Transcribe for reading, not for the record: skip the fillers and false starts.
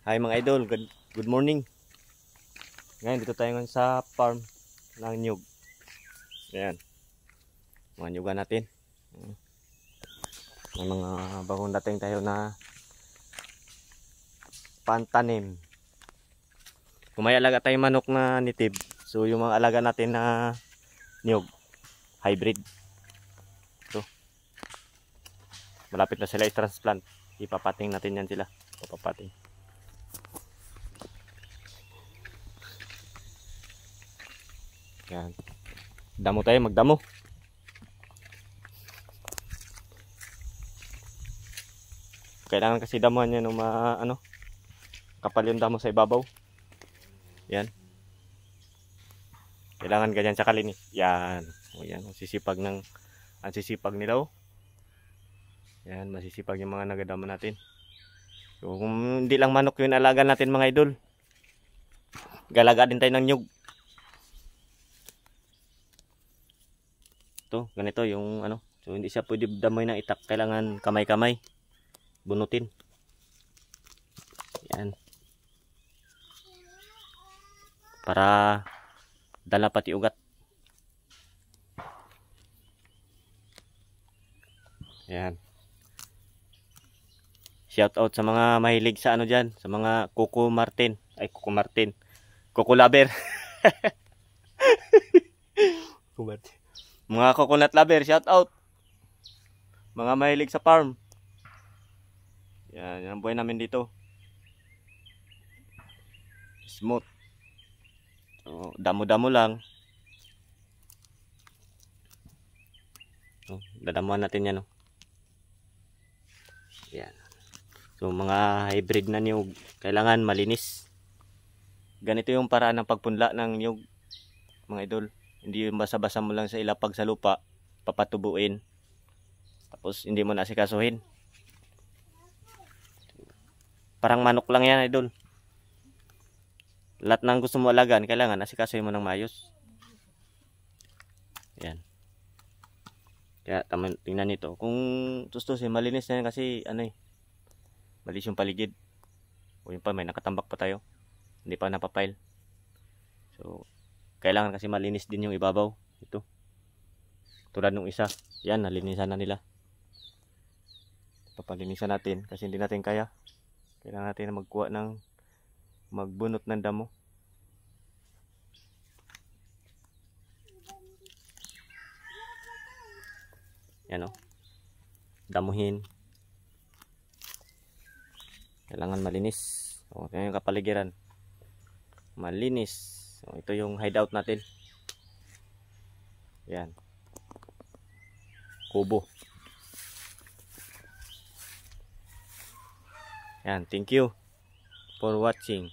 Hi mga idol, good morning. Ngayon dito tayo ngayon sa farm ng nyug. Ayan, mga nyugan natin. May mga bagong dating tayo na pantanim. Kung may alaga tayong manok na native, so yung mga alaga natin na nyug, hybrid. Ito, malapit na sila i-transplant. Ipapating natin yan sila. Ipapating. Yan. Damo tayo, magdamo. Kailangan kasi damuhan yan kapal yung damo sa ibabaw. Yan. Kailangan ganyan sa kalinis. Yan. O yan, ang sisipag nila. Yan, masisipag yung mga nagadamo natin. So, kung hindi lang manok yung alaga natin mga idol, galaga din tayo ng nyug. Ito, ganito yung so hindi siya pwede damoy ng itak, kailangan kamay-kamay bunutin. Yan. Para dala pati ugat. Yan. Shout out sa mga mahilig sa diyan, sa mga Coco Martin, Coco lover. Mga coconut lover, shout out. Mga mahilig sa farm. Yan, yan ang buhay namin dito. Smooth. So, damo-damo lang. So, dadamuhan natin yan. Yan. So, mga hybrid na niyog, kailangan malinis. Ganito yung paraan ng pagpunla ng niyog, mga idol. Hindi yung basa-basa mo lang sa ilapag sa lupa, papatubuin. Tapos hindi mo nasikasuhin. Parang manok lang yan, idol. Lahat ng gusto mo alagaan, kailangan asikasuhin mo ng maayos. Yan. Kaya tingnan nito. Kung tustusin, malinis na yan kasi malis yung paligid. O yung pa, may nakatambak pa tayo. Hindi pa napapile. So, kailangan kasi malinis din yung ibabaw. Ito. Tulad nung isa. Yan, nalinisan na nila. Papalinisan natin kasi hindi natin kaya. Kailangan natin na magbunot ng damo. Yan o. Damuhin. Kailangan malinis. O, ito yung kapaligiran. Malinis. So, ito yung hideout natin. Yan. Kubo. Yan. Thank you for watching.